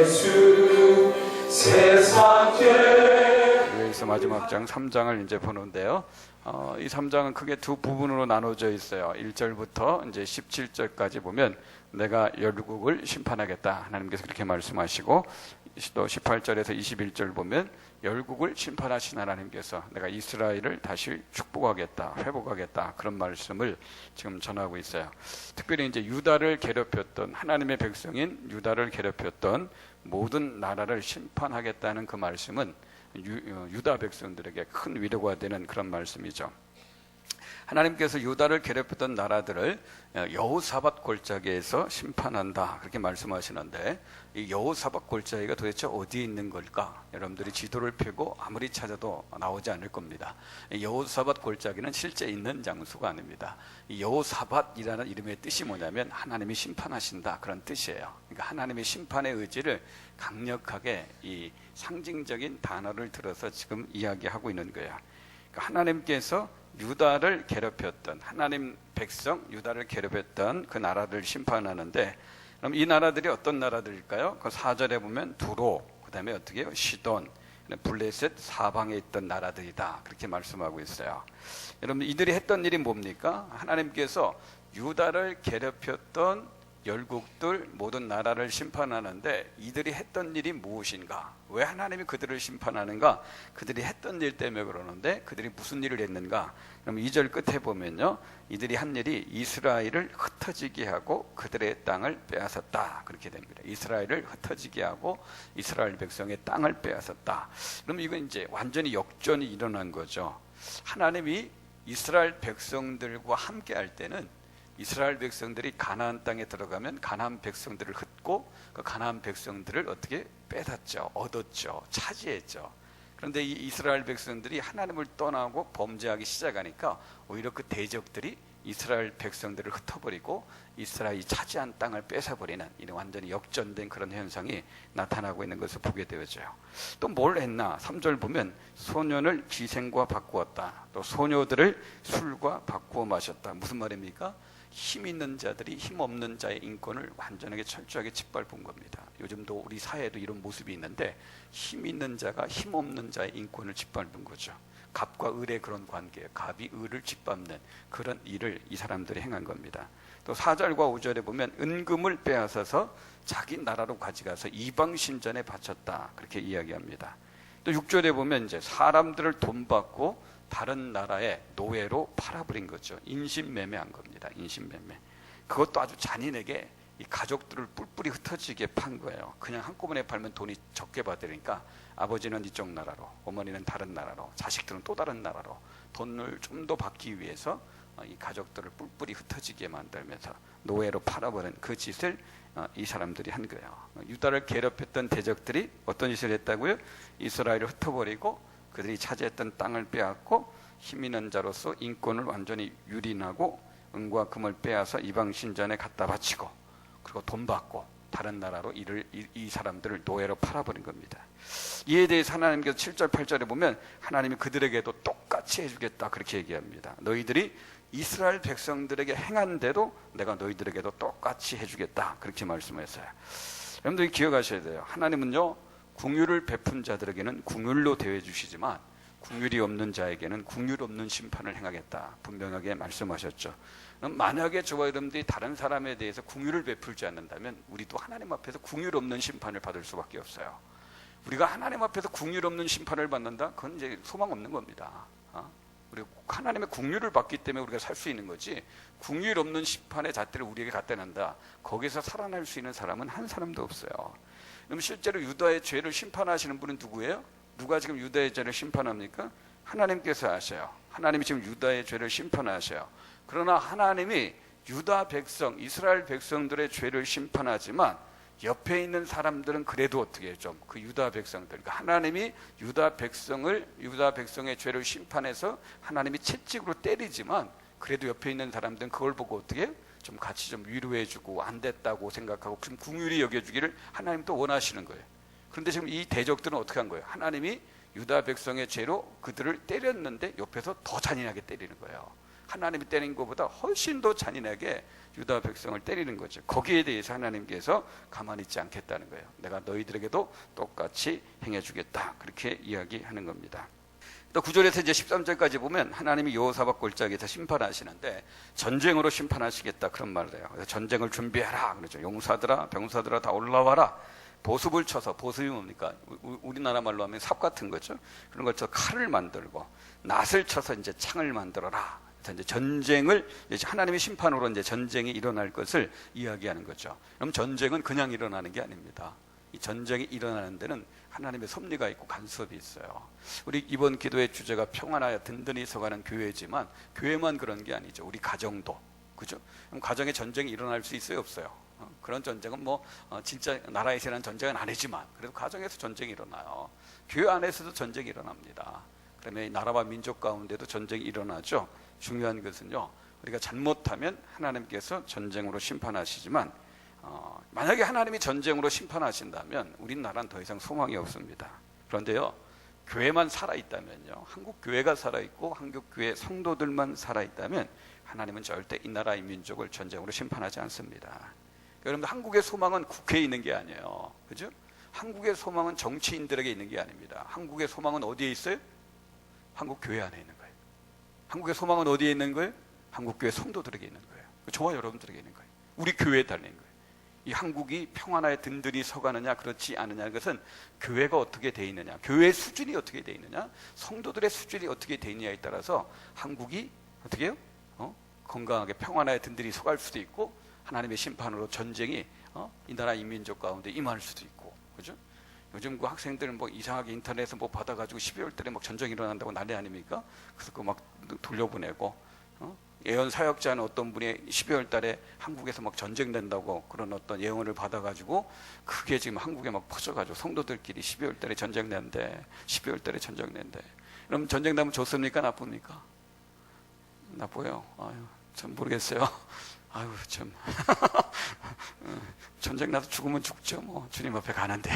예수 세상 여기서 마지막 장 3장을 이제 보는데요. 이 3장은 크게 두 부분으로 나눠져 있어요. 1절부터 이제 17절까지 보면 내가 열국을 심판하겠다 하나님께서 그렇게 말씀하시고, 또 18절에서 21절 보면 열국을 심판하신 하나님께서 내가 이스라엘을 다시 축복하겠다, 회복하겠다, 그런 말씀을 지금 전하고 있어요. 특별히 이제 유다를 괴롭혔던, 하나님의 백성인 유다를 괴롭혔던 모든 나라를 심판하겠다는 그 말씀은 유다 백성들에게 큰 위로가 되는 그런 말씀이죠. 하나님께서 유다를 괴롭혔던 나라들을 여호사밧 골짜기에서 심판한다, 그렇게 말씀하시는데, 이 여호사밧 골짜기가 도대체 어디에 있는 걸까? 여러분들이 지도를 펴고 아무리 찾아도 나오지 않을 겁니다. 여호사밧 골짜기는 실제 있는 장소가 아닙니다. 이 여호사밧이라는 이름의 뜻이 뭐냐면 하나님이 심판하신다, 그런 뜻이에요. 그러니까 하나님의 심판의 의지를 강력하게 이 상징적인 단어를 들어서 지금 이야기하고 있는 거예요. 그러니까 하나님께서 유다를 괴롭혔던, 하나님 백성 유다를 괴롭혔던 그 나라를 심판하는데, 그럼 이 나라들이 어떤 나라들일까요? 그 4절에 보면 두로, 그 다음에 어떻게 해요? 시돈, 블레셋 사방에 있던 나라들이다, 그렇게 말씀하고 있어요. 여러분, 이들이 했던 일이 뭡니까? 하나님께서 유다를 괴롭혔던 열국들 모든 나라를 심판하는데, 이들이 했던 일이 무엇인가? 왜 하나님이 그들을 심판하는가? 그들이 했던 일 때문에 그러는데, 그들이 무슨 일을 했는가? 그럼 2절 끝에 보면요, 이들이 한 일이 이스라엘을 흩어지게 하고 그들의 땅을 빼앗았다, 그렇게 됩니다. 이스라엘을 흩어지게 하고 이스라엘 백성의 땅을 빼앗았다. 그럼 이건 이제 완전히 역전이 일어난 거죠. 하나님이 이스라엘 백성들과 함께 할 때는 이스라엘 백성들이 가나안 땅에 들어가면 가나안 백성들을 흩고 그 가나안 백성들을 어떻게 빼앗았죠, 얻었죠, 차지했죠. 그런데 이 이스라엘 백성들이 하나님을 떠나고 범죄하기 시작하니까 오히려 그 대적들이 이스라엘 백성들을 흩어버리고 이스라엘이 차지한 땅을 뺏어버리는, 이런 완전히 역전된 그런 현상이 나타나고 있는 것을 보게 되어져요. 또 뭘 했나? 3절 보면 소년을 기생과 바꾸었다, 또 소녀들을 술과 바꾸어 마셨다. 무슨 말입니까? 힘 있는 자들이 힘 없는 자의 인권을 완전하게 철저하게 짓밟은 겁니다. 요즘도 우리 사회에도 이런 모습이 있는데, 힘 있는 자가 힘 없는 자의 인권을 짓밟은 거죠. 갑과 을의 그런 관계예요. 갑이 을을 짓밟는 그런 일을 이 사람들이 행한 겁니다. 또 4절과 5절에 보면 은금을 빼앗아서 자기 나라로 가져가서 이방 신전에 바쳤다, 그렇게 이야기합니다. 또 6절에 보면 이제 사람들을 돈 받고 다른 나라의 노예로 팔아버린 거죠. 인신매매한 겁니다. 인신매매. 그것도 아주 잔인하게 이 가족들을 뿔뿔이 흩어지게 판 거예요. 그냥 한꺼번에 팔면 돈이 적게 받으니까 아버지는 이쪽 나라로, 어머니는 다른 나라로, 자식들은 또 다른 나라로 돈을 좀 더 받기 위해서 이 가족들을 뿔뿔이 흩어지게 만들면서 노예로 팔아버린 그 짓을 이 사람들이 한 거예요. 유다를 괴롭혔던 대적들이 어떤 짓을 했다고요? 이스라엘을 흩어버리고 그들이 차지했던 땅을 빼앗고 힘 있는 자로서 인권을 완전히 유린하고 은과 금을 빼앗아 이방 신전에 갖다 바치고, 그리고 돈 받고 다른 나라로 이 사람들을 노예로 팔아버린 겁니다. 이에 대해서 하나님께서 7절 8절에 보면 하나님이 그들에게도 똑같이 해주겠다, 그렇게 얘기합니다. 너희들이 이스라엘 백성들에게 행한 대로 내가 너희들에게도 똑같이 해주겠다, 그렇게 말씀했어요. 여러분들이 기억하셔야 돼요. 하나님은요, 긍휼을 베푼 자들에게는 긍휼로 대해 주시지만 긍휼이 없는 자에게는 긍휼 없는 심판을 행하겠다, 분명하게 말씀하셨죠. 만약에 저와 여러분들이 다른 사람에 대해서 긍휼을 베풀지 않는다면 우리도 하나님 앞에서 긍휼 없는 심판을 받을 수밖에 없어요. 우리가 하나님 앞에서 긍휼 없는 심판을 받는다? 그건 이제 소망 없는 겁니다. 우리가 하나님의 긍휼을 받기 때문에 우리가 살 수 있는 거지, 긍휼 없는 심판의 잣대를 우리에게 갖다 낸다, 거기서 살아날 수 있는 사람은 한 사람도 없어요. 그럼 실제로 유다의 죄를 심판하시는 분은 누구예요? 누가 지금 유다의 죄를 심판합니까? 하나님께서 하셔요. 하나님이 지금 유다의 죄를 심판하셔요. 그러나 하나님이 유다 백성, 이스라엘 백성들의 죄를 심판하지만 옆에 있는 사람들은 그래도 어떻게 좀 그 유다 백성들, 그러니까 하나님이 유다 백성의 죄를 심판해서 하나님이 채찍으로 때리지만 그래도 옆에 있는 사람들은 그걸 보고 어떻게 좀 같이 좀 위로해주고 안 됐다고 생각하고 좀 긍휼히 여겨주기를 하나님도 원하시는 거예요. 그런데 지금 이 대적들은 어떻게 한 거예요? 하나님이 유다 백성의 죄로 그들을 때렸는데 옆에서 더 잔인하게 때리는 거예요. 하나님이 때린 것보다 훨씬 더 잔인하게 유다 백성을 때리는 거죠. 거기에 대해서 하나님께서 가만히 있지 않겠다는 거예요. 내가 너희들에게도 똑같이 행해주겠다, 그렇게 이야기하는 겁니다. 또 9절에서 이제 13절까지 보면 하나님이 여호사밧 골짜기에서 심판하시는데 전쟁으로 심판하시겠다, 그런 말을 해요. 그래서 전쟁을 준비해라 그러죠. 용사들아 병사들아 다 올라와라. 보습을 쳐서, 보습이 뭡니까? 우리나라 말로 하면 삽 같은 거죠. 그런 걸 쳐서 칼을 만들고 낫을 쳐서 이제 창을 만들어라. 그래서 이제 전쟁을, 이제 하나님의 심판으로 이제 전쟁이 일어날 것을 이야기하는 거죠. 그럼 전쟁은 그냥 일어나는 게 아닙니다. 이 전쟁이 일어나는 데는 하나님의 섭리가 있고 간섭이 있어요. 우리 이번 기도의 주제가 평안하여 든든히 서가는 교회지만 교회만 그런 게 아니죠. 우리 가정도, 그죠? 그럼 가정에 전쟁이 일어날 수 있어요, 없어요? 그런 전쟁은 진짜 나라에서 일어나는 전쟁은 아니지만 그래도 가정에서 전쟁이 일어나요. 교회 안에서도 전쟁이 일어납니다. 그러면 나라와 민족 가운데도 전쟁이 일어나죠. 중요한 것은요, 우리가 잘못하면 하나님께서 전쟁으로 심판하시지만 만약에 하나님이 전쟁으로 심판하신다면 우리나라는 더 이상 소망이 없습니다. 그런데요, 교회만 살아있다면요, 한국 교회가 살아있고 한국 교회 성도들만 살아있다면 하나님은 절대 이 나라의 민족을 전쟁으로 심판하지 않습니다. 여러분들, 한국의 소망은 국회에 있는 게 아니에요, 그죠? 한국의 소망은 정치인들에게 있는 게 아닙니다. 한국의 소망은 어디에 있어요? 한국 교회 안에 있는 거예요. 한국의 소망은 어디에 있는 거예요? 한국 교회 성도들에게 있는 거예요. 저와 여러분들에게 있는 거예요. 우리 교회에 달린 거예요. 이 한국이 평안하에 든든히 서가느냐 그렇지 않느냐, 그것은 교회가 어떻게 돼 있느냐, 교회의 수준이 어떻게 돼 있느냐, 성도들의 수준이 어떻게 돼 있느냐에 따라서 한국이 어떻게 해요? 건강하게 평안하에 든든히 서갈 수도 있고 하나님의 심판으로 전쟁이 이 나라 인민족 가운데 임할 수도 있고, 그죠? 요즘 그 학생들 이상하게 인터넷에서 받아가지고 12월 달에 전쟁이 일어난다고 난리 아닙니까? 그래서 그 돌려보내고, 예언 사역자는 어떤 분이 12월 달에 한국에서 전쟁 된다고 그런 어떤 예언을 받아가지고 그게 지금 한국에 퍼져가지고 성도들끼리 12월 달에 전쟁 낸대, 12월 달에 전쟁 낸대. 그럼 전쟁 나면 좋습니까, 나쁩니까? 나빠요. 아유, 참 모르겠어요. 아유, 참. 전쟁 나도 죽으면 죽죠. 주님 앞에 가는데.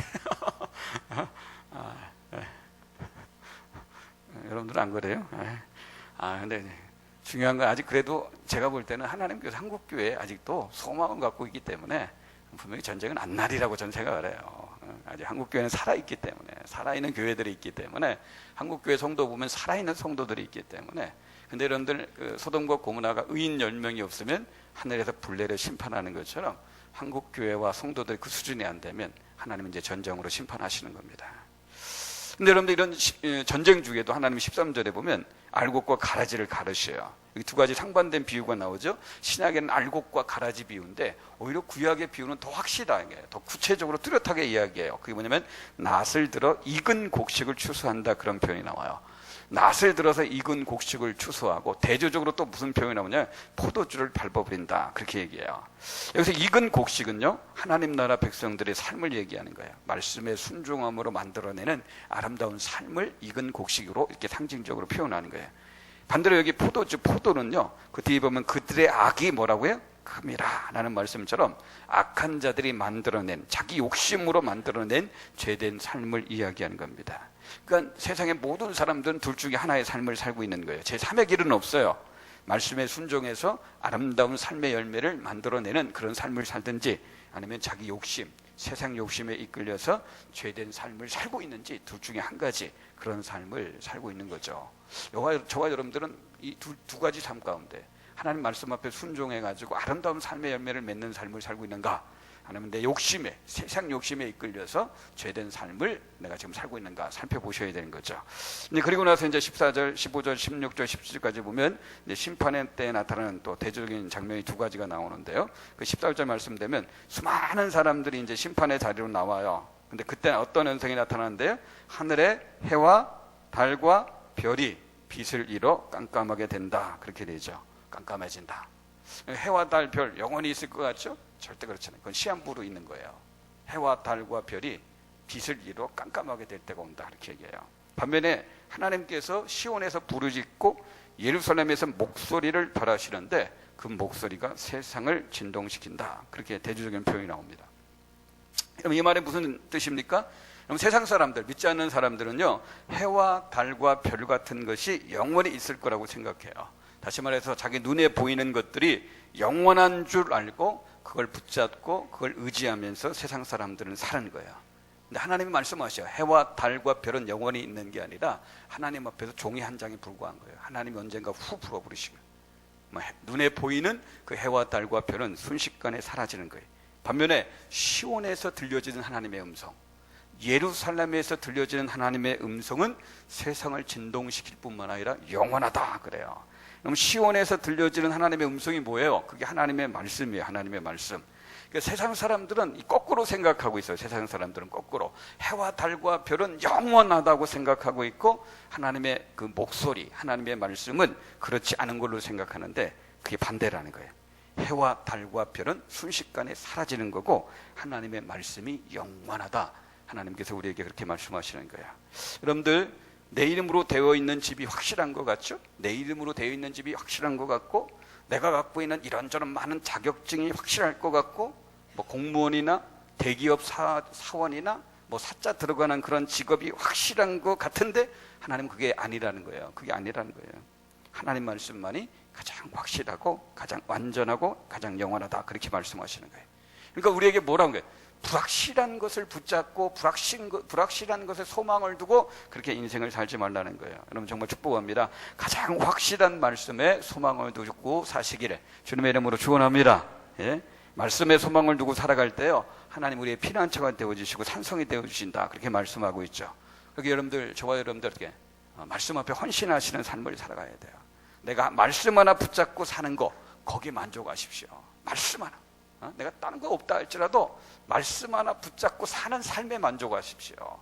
여러분들은 안 그래요? 근데 중요한 건 아직 그래도 제가 볼 때는 하나님께서 한국교회에 아직도 소망을 갖고 있기 때문에 분명히 전쟁은 안 날이라고 저는 생각을 해요. 아직 한국교회는 살아있기 때문에, 살아있는 교회들이 있기 때문에, 한국교회 성도 보면 살아있는 성도들이 있기 때문에. 근데 여러분들, 소돔과 고모라가 의인 10명이 없으면 하늘에서 불례를 심판하는 것처럼 한국교회와 성도들 그 수준이 안 되면 하나님은 이제 전쟁으로 심판하시는 겁니다. 근데 여러분들, 이런 전쟁 중에도 하나님이 13절에 보면 알곡과 가라지를 가르셔요. 여기 두 가지 상반된 비유가 나오죠. 신약에는 알곡과 가라지 비유인데 오히려 구약의 비유는 더 확실하게, 더 구체적으로 뚜렷하게 이야기해요. 그게 뭐냐면 낫을 들어 익은 곡식을 추수한다, 그런 표현이 나와요. 낫을 들어서 익은 곡식을 추수하고, 대조적으로 또 무슨 표현이 나오냐, 포도주를 밟아버린다, 그렇게 얘기해요. 여기서 익은 곡식은요, 하나님 나라 백성들의 삶을 얘기하는 거예요. 말씀의 순종함으로 만들어내는 아름다운 삶을 익은 곡식으로 이렇게 상징적으로 표현하는 거예요. 반대로 여기 포도주, 포도는요, 그 뒤에 보면 그들의 악이 뭐라고요? 금이라 라는 말씀처럼 악한 자들이 만들어낸, 자기 욕심으로 만들어낸 죄된 삶을 이야기하는 겁니다. 그러니까 세상의 모든 사람들은 둘 중에 하나의 삶을 살고 있는 거예요. 제3의 길은 없어요. 말씀에 순종해서 아름다운 삶의 열매를 만들어내는 그런 삶을 살든지, 아니면 자기 욕심, 세상 욕심에 이끌려서 죄된 삶을 살고 있는지, 둘 중에 한 가지 그런 삶을 살고 있는 거죠. 저와 여러분들은 이 두 가지 삶 가운데 하나님 말씀 앞에 순종해가지고 아름다운 삶의 열매를 맺는 삶을 살고 있는가, 아니면 내 욕심에, 세상 욕심에 이끌려서 죄된 삶을 내가 지금 살고 있는가 살펴보셔야 되는 거죠. 그리고 나서 이제 14절, 15절, 16절, 17절까지 보면 이제 심판의 때에 나타나는 또 대조적인 장면이 두 가지가 나오는데요. 그 14절 말씀되면 수많은 사람들이 이제 심판의 자리로 나와요. 근데 그때 어떤 현상이 나타나는데요? 하늘에 해와 달과 별이 빛을 잃어 깜깜하게 된다, 그렇게 되죠. 깜깜해진다. 해와 달, 별 영원히 있을 것 같죠? 절대 그렇지 않아요. 그건 시한부로 있는 거예요. 해와 달과 별이 빛을 잃어 깜깜하게 될 때가 온다, 이렇게 얘기해요. 반면에 하나님께서 시온에서 부르짖고 예루살렘에서 목소리를 벌하시는데 그 목소리가 세상을 진동시킨다, 그렇게 대조적인 표현이 나옵니다. 그럼 이 말이 무슨 뜻입니까? 그럼 세상 사람들, 믿지 않는 사람들은요, 해와 달과 별 같은 것이 영원히 있을 거라고 생각해요. 다시 말해서 자기 눈에 보이는 것들이 영원한 줄 알고 그걸 붙잡고 그걸 의지하면서 세상 사람들은 사는 거예요. 근데 하나님이 말씀하셔요. 해와 달과 별은 영원히 있는 게 아니라 하나님 앞에서 종이 한 장에 불과한 거예요. 하나님이 언젠가 후 불어버리시면 눈에 보이는 그 해와 달과 별은 순식간에 사라지는 거예요. 반면에 시온에서 들려지는 하나님의 음성, 예루살렘에서 들려지는 하나님의 음성은 세상을 진동시킬 뿐만 아니라 영원하다 그래요. 그럼 시온에서 들려지는 하나님의 음성이 뭐예요? 그게 하나님의 말씀이에요. 하나님의 말씀. 그러니까 세상 사람들은 거꾸로 생각하고 있어요. 세상 사람들은 거꾸로 해와 달과 별은 영원하다고 생각하고 있고 하나님의 그 목소리, 하나님의 말씀은 그렇지 않은 걸로 생각하는데 그게 반대라는 거예요. 해와 달과 별은 순식간에 사라지는 거고 하나님의 말씀이 영원하다. 하나님께서 우리에게 그렇게 말씀하시는 거예요. 여러분들 내 이름으로 되어 있는 집이 확실한 것 같죠? 내 이름으로 되어 있는 집이 확실한 것 같고 내가 갖고 있는 이런저런 많은 자격증이 확실할 것 같고 뭐 공무원이나 대기업 사원이나 뭐 사자 들어가는 그런 직업이 확실한 것 같은데 하나님은 그게 아니라는 거예요. 그게 아니라는 거예요. 하나님 말씀만이 가장 확실하고 가장 완전하고 가장 영원하다 그렇게 말씀하시는 거예요. 그러니까 우리에게 뭐라는 거예요? 불확실한 것을 붙잡고 불확실한 것에 소망을 두고 그렇게 인생을 살지 말라는 거예요. 여러분 정말 축복합니다. 가장 확실한 말씀에 소망을 두고 사시기를 주님의 이름으로 축원합니다. 예? 말씀에 소망을 두고 살아갈 때요 하나님 우리의 피난처가 되어주시고 산성이 되어주신다 그렇게 말씀하고 있죠. 그렇게 여러분들 저와 여러분들에게 말씀 앞에 헌신하시는 삶을 살아가야 돼요. 내가 말씀 하나 붙잡고 사는 거 거기에 만족하십시오. 말씀 하나. 내가 다른 거 없다 할지라도 말씀 하나 붙잡고 사는 삶에 만족하십시오.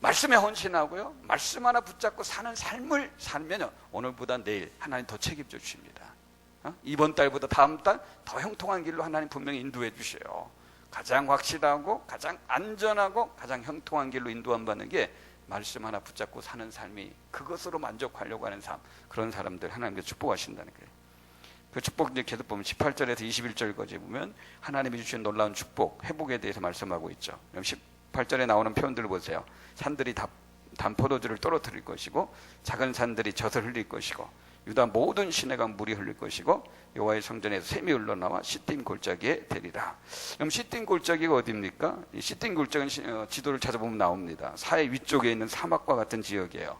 말씀에 헌신하고요 말씀 하나 붙잡고 사는 삶을 살면요 오늘보다 내일 하나님 더 책임져 주십니다. 이번 달보다 다음 달 더 형통한 길로 하나님 분명히 인도해 주셔요. 가장 확실하고 가장 안전하고 가장 형통한 길로 인도 안 받는 게 말씀 하나 붙잡고 사는 삶이 그것으로 만족하려고 하는 삶 그런 사람들 하나님께서 축복하신다는 거예요. 그 축복 이제 계속 보면 18절에서 21절까지 보면 하나님이 주신 놀라운 축복, 회복에 대해서 말씀하고 있죠. 18절에 나오는 표현들을 보세요. 산들이 단 포도주를 떨어뜨릴 것이고 작은 산들이 젖을 흘릴 것이고 유다 모든 시내가 물이 흘릴 것이고 여호와의 성전에서 샘이 흘러나와 시딤 골짜기에 되리라. 그럼 시딤 골짜기가 어디입니까? 이 시딤 골짜기는 지도를 찾아보면 나옵니다. 사해 위쪽에 있는 사막과 같은 지역이에요.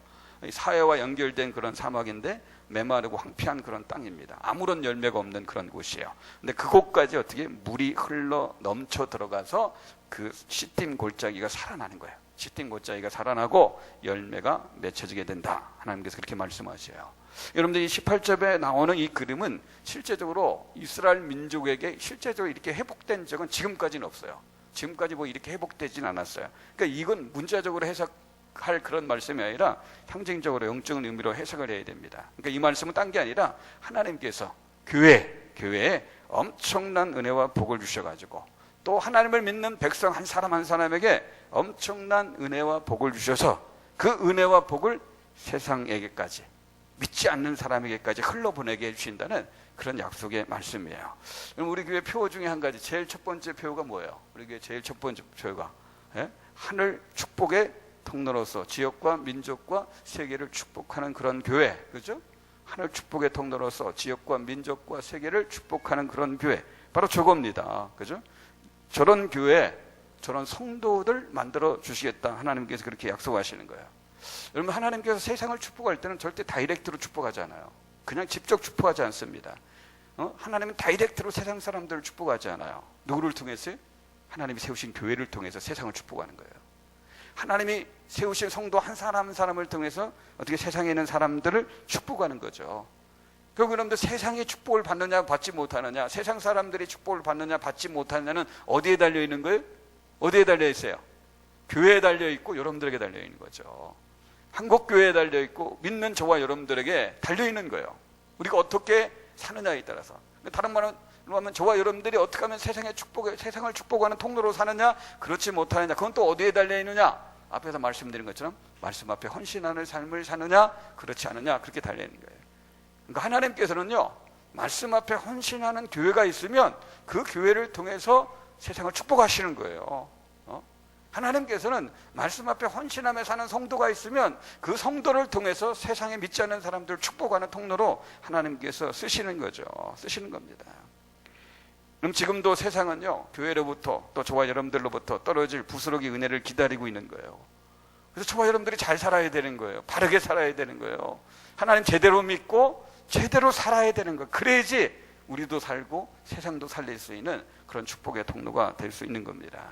사해와 연결된 그런 사막인데 메마르고 황폐한 그런 땅입니다. 아무런 열매가 없는 그런 곳이에요. 근데 그곳까지 어떻게 물이 흘러 넘쳐 들어가서 그 시딤 골짜기가 살아나는 거예요. 시딤 골짜기가 살아나고 열매가 맺혀지게 된다. 하나님께서 그렇게 말씀하셔요. 여러분들 이 18절에 나오는 이 그림은 실제적으로 이스라엘 민족에게 실제적으로 이렇게 회복된 적은 지금까지는 없어요. 지금까지 뭐 이렇게 회복되진 않았어요. 그러니까 이건 문자적으로 해석할 그런 말씀이 아니라 상징적으로 영적인 의미로 해석을 해야 됩니다. 그러니까 이 말씀은 딴 게 아니라 하나님께서 교회에 엄청난 은혜와 복을 주셔가지고 또 하나님을 믿는 백성 한 사람 한 사람에게 엄청난 은혜와 복을 주셔서 그 은혜와 복을 세상에게까지 믿지 않는 사람에게까지 흘러보내게 해주신다는 그런 약속의 말씀이에요. 그럼 우리 교회 표 중에 한 가지 제일 첫 번째 표가 뭐예요? 우리 교회 제일 첫 번째 표가 하늘 축복의 통로로서 지역과 민족과 세계를 축복하는 그런 교회, 그죠? 하늘 축복의 통로로서 지역과 민족과 세계를 축복하는 그런 교회, 바로 저겁니다, 그죠? 저런 교회, 저런 성도들 만들어 주시겠다. 하나님께서 그렇게 약속하시는 거예요. 여러분 하나님께서 세상을 축복할 때는 절대 다이렉트로 축복하지 않아요. 그냥 직접 축복하지 않습니다. 하나님은 다이렉트로 세상 사람들을 축복하지 않아요. 누구를 통해서요? 하나님이 세우신 교회를 통해서 세상을 축복하는 거예요. 하나님이 세우신 성도 한 사람 한 사람을 통해서 어떻게 세상에 있는 사람들을 축복하는 거죠. 결국 여러분들 세상의 축복을 받느냐 받지 못하느냐, 세상 사람들이 축복을 받느냐 받지 못하느냐는 어디에 달려 있는 거예요? 어디에 달려 있어요? 교회에 달려 있고 여러분들에게 달려 있는 거죠. 한국교회에 달려 있고 믿는 저와 여러분들에게 달려 있는 거예요. 우리가 어떻게 사느냐에 따라서. 다른 말로 하면 저와 여러분들이 어떻게 하면 세상을 축복하는 통로로 사느냐, 그렇지 못하느냐, 그건 또 어디에 달려 있느냐? 앞에서 말씀드린 것처럼 말씀 앞에 헌신하는 삶을 사느냐, 그렇지 않느냐, 그렇게 달려 있는 거예요. 그러니까 하나님께서는요, 말씀 앞에 헌신하는 교회가 있으면 그 교회를 통해서 세상을 축복하시는 거예요. 하나님께서는 말씀 앞에 헌신하며 사는 성도가 있으면 그 성도를 통해서 세상에 믿지 않는 사람들을 축복하는 통로로 하나님께서 쓰시는 거죠. 쓰시는 겁니다. 그럼 지금도 세상은요, 교회로부터 또 저와 여러분들로부터 떨어질 부스러기 은혜를 기다리고 있는 거예요. 그래서 저와 여러분들이 잘 살아야 되는 거예요. 바르게 살아야 되는 거예요. 하나님 제대로 믿고 제대로 살아야 되는 거예요. 그래야지 우리도 살고 세상도 살릴 수 있는 그런 축복의 통로가 될 수 있는 겁니다.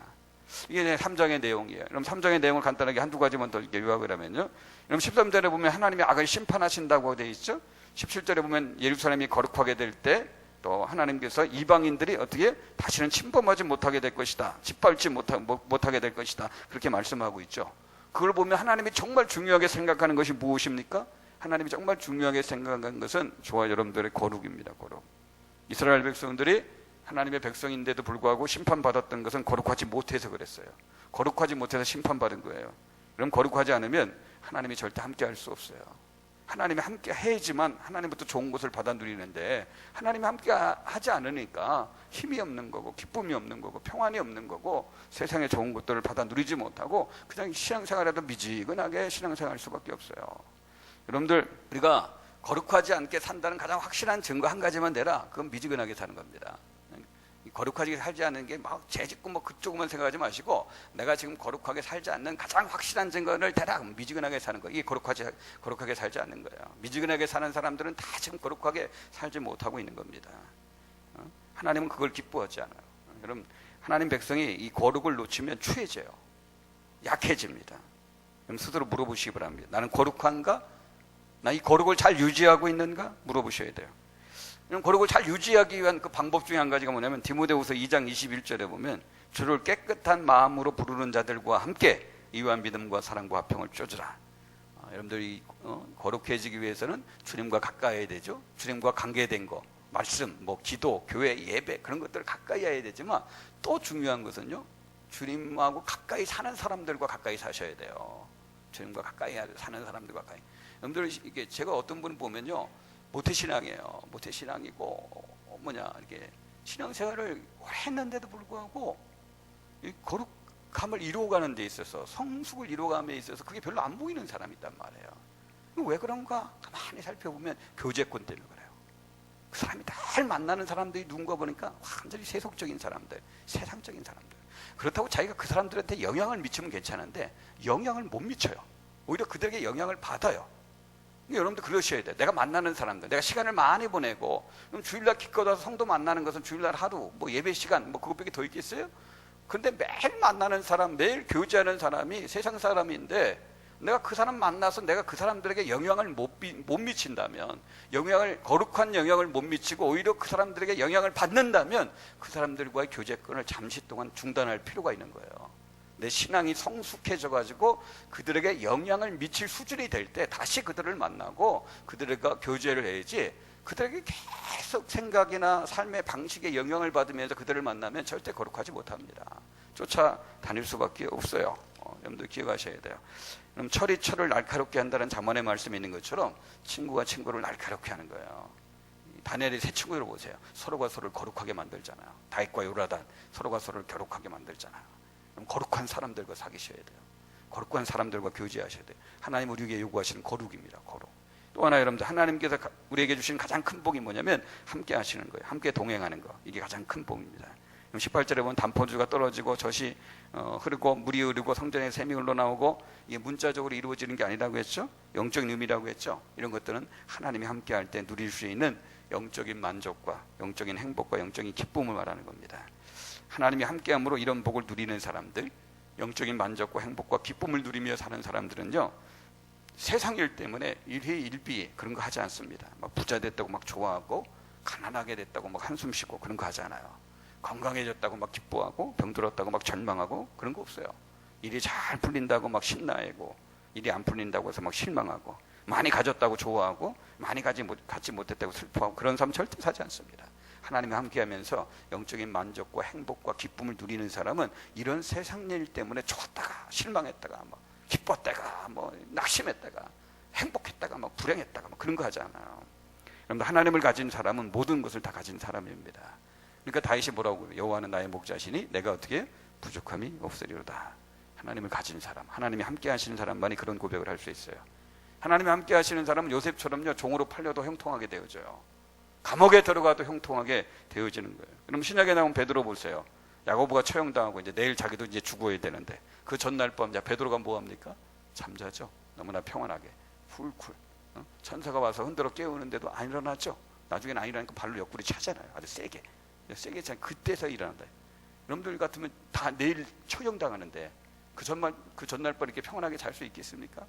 이게 3장의 내용이에요. 그럼 3장의 내용을 간단하게 한두 가지만 더 요약을 하면요, 그럼 13절에 보면 하나님이 악을 심판하신다고 되어 있죠. 17절에 보면 예루살렘이 거룩하게 될 때 또 하나님께서 이방인들이 어떻게 다시는 침범하지 못하게 될 것이다, 짓밟지 못하게 될 것이다, 그렇게 말씀하고 있죠. 그걸 보면 하나님이 정말 중요하게 생각하는 것이 무엇입니까? 하나님이 정말 중요하게 생각하는 것은 저와 여러분들의 거룩입니다. 거룩. 이스라엘 백성들이 하나님의 백성인데도 불구하고 심판받았던 것은 거룩하지 못해서 그랬어요. 거룩하지 못해서 심판받은 거예요. 그럼 거룩하지 않으면 하나님이 절대 함께 할 수 없어요. 하나님이 함께 해야지만 하나님부터 좋은 것을 받아 누리는데, 하나님이 함께 하지 않으니까 힘이 없는 거고 기쁨이 없는 거고 평안이 없는 거고 세상의 좋은 것들을 받아 누리지 못하고 그냥 신앙생활에도 미지근하게 신앙생활 할 수밖에 없어요. 여러분들, 우리가 거룩하지 않게 산다는 가장 확실한 증거 한 가지만 내라. 그건 미지근하게 사는 겁니다. 거룩하게 살지 않는 게 막 죄짓고 뭐 그쪽만 생각하지 마시고, 내가 지금 거룩하게 살지 않는 가장 확실한 증거를 대라. 미지근하게 사는 거예요. 이게 거룩하게 살지 않는 거예요. 미지근하게 사는 사람들은 다 지금 거룩하게 살지 못하고 있는 겁니다. 하나님은 그걸 기뻐하지 않아요. 여러분, 하나님 백성이 이 거룩을 놓치면 추해져요. 약해집니다. 그럼 스스로 물어보시기 바랍니다. 나는 거룩한가? 나 이 거룩을 잘 유지하고 있는가? 물어보셔야 돼요. 거룩을 잘 유지하기 위한 그 방법 중에 한 가지가 뭐냐면, 디모데후서 2장 21절에 보면 주를 깨끗한 마음으로 부르는 자들과 함께 이유한 믿음과 사랑과 화평을 쫓으라. 여러분들이 거룩해지기 위해서는 주님과 가까이 해야 되죠. 주님과 관계된 거, 말씀, 뭐 기도, 교회, 예배, 그런 것들을 가까이 해야 되지만, 또 중요한 것은요, 주님하고 가까이 사는 사람들과 가까이 사셔야 돼요. 주님과 가까이 사는 사람들과 가까이. 여러분들, 이게 제가 어떤 분을 보면요, 모태신앙이에요. 모태신앙이고 이렇게 신앙생활을 오래 했는데도 불구하고 이 거룩함을 이루어가는 데 있어서, 성숙을 이루어감에 있어서 그게 별로 안 보이는 사람이 있단 말이에요. 왜 그런가? 가만히 살펴보면 교제권 때문에 그래요. 그 사람이 늘 만나는 사람들이 누군가 보니까 완전히 세속적인 사람들, 세상적인 사람들. 그렇다고 자기가 그 사람들한테 영향을 미치면 괜찮은데 영향을 못 미쳐요. 오히려 그들에게 영향을 받아요. 여러분들 그러셔야 돼요. 내가 만나는 사람들, 내가 시간을 많이 보내고, 그럼 주일날 기껏 와서 성도 만나는 것은 주일날 하루, 뭐 예배 시간, 뭐 그것밖에 더 있겠어요? 근데 매일 만나는 사람, 매일 교제하는 사람이 세상 사람인데, 내가 그 사람 만나서 내가 그 사람들에게 영향을 못 미친다면, 거룩한 영향을 못 미치고 오히려 그 사람들에게 영향을 받는다면, 그 사람들과의 교제권을 잠시 동안 중단할 필요가 있는 거예요. 내 신앙이 성숙해져 가지고 그들에게 영향을 미칠 수준이 될 때 다시 그들을 만나고 그들과 교제를 해야지, 그들에게 계속 생각이나 삶의 방식에 영향을 받으면서 그들을 만나면 절대 거룩하지 못합니다. 쫓아다닐 수밖에 없어요. 여러분들 기억하셔야 돼요. 그럼 철이 철을 날카롭게 한다는 잠언의 말씀이 있는 것처럼 친구가 친구를 날카롭게 하는 거예요. 다니엘의 세 친구를 보세요. 서로가 서로를 거룩하게 만들잖아요. 다윗과 요나단, 서로가 서로를 거룩하게 만들잖아요. 거룩한 사람들과 사귀셔야 돼요. 거룩한 사람들과 교제하셔야 돼요. 하나님 우리에게 요구하시는 거룩입니다. 거룩. 또 하나, 여러분들, 하나님께서 우리에게 주신 가장 큰 복이 뭐냐면 함께 하시는 거예요. 함께 동행하는 거. 이게 가장 큰 복입니다. 18절에 보면 단포주가 떨어지고 젖이 흐르고 물이 흐르고 성전에 샘이 흘러나오고, 이게 문자적으로 이루어지는 게 아니라고 했죠. 영적인 의미라고 했죠. 이런 것들은 하나님이 함께 할 때 누릴 수 있는 영적인 만족과 영적인 행복과 영적인 기쁨을 말하는 겁니다. 하나님이 함께함으로 이런 복을 누리는 사람들, 영적인 만족과 행복과 기쁨을 누리며 사는 사람들은요, 세상 일 때문에 일희일비 그런 거 하지 않습니다. 막 부자 됐다고 막 좋아하고, 가난하게 됐다고 막 한숨 쉬고 그런 거 하지 않아요. 건강해졌다고 막 기뻐하고, 병들었다고 막 절망하고 그런 거 없어요. 일이 잘 풀린다고 막 신나해고, 일이 안 풀린다고 해서 막 실망하고, 많이 가졌다고 좋아하고, 많이 갖지 못했다고 슬퍼하고, 그런 삶 절대 사지 않습니다. 하나님과 함께하면서 영적인 만족과 행복과 기쁨을 누리는 사람은 이런 세상 일 때문에 좋았다가 실망했다가, 뭐 기뻤다가, 뭐 낙심했다가, 행복했다가, 뭐 불행했다가, 뭐 그런 거 하지 않아요. 여러분, 하나님을 가진 사람은 모든 것을 다 가진 사람입니다. 그러니까 다윗이 뭐라고 그래요? 여호와는 나의 목자시니 내가 어떻게 부족함이 없으리로다. 하나님을 가진 사람, 하나님이 함께 하시는 사람만이 그런 고백을 할 수 있어요. 하나님이 함께 하시는 사람은 요셉처럼요, 종으로 팔려도 형통하게 되어져요. 감옥에 들어가도 형통하게 되어지는 거예요. 그럼 신약에 나온 베드로 보세요. 야고보가 처형당하고 이제 내일 자기도 이제 죽어야 되는데 그 전날 밤 베드로가 뭐 합니까? 잠자죠. 너무나 평안하게 쿨쿨. 천사가 와서 흔들어 깨우는데도 안 일어나죠. 나중에는 안 일어나니까 발로 옆구리 차잖아요. 아주 세게 차. 그때서 일어난다. 여러분들 같으면 다 내일 처형당하는데 그 전날 밤 이렇게 평안하게 잘 수 있겠습니까?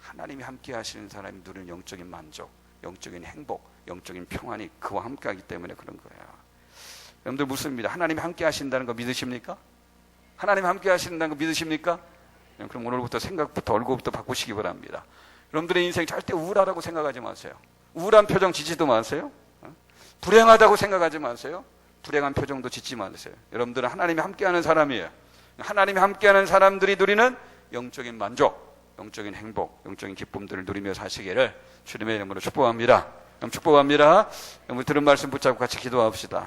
하나님이 함께 하시는 사람이 누리는 영적인 만족, 영적인 행복, 영적인 평안이 그와 함께 하기 때문에 그런 거예요. 여러분들 묻습니다. 하나님이 함께 하신다는 거 믿으십니까? 하나님이 함께 하신다는 거 믿으십니까? 그럼 오늘부터 생각부터 얼굴부터 바꾸시기 바랍니다. 여러분들의 인생 절대 우울하다고 생각하지 마세요. 우울한 표정 짓지도 마세요. 불행하다고 생각하지 마세요. 불행한 표정도 짓지 마세요. 여러분들은 하나님이 함께하는 사람이에요. 하나님이 함께하는 사람들이 누리는 영적인 만족, 영적인 행복, 영적인 기쁨들을 누리며 사시기를 주님의 이름으로 축복합니다. 축복합니다. 여러분 들은 말씀 붙잡고 같이 기도합시다.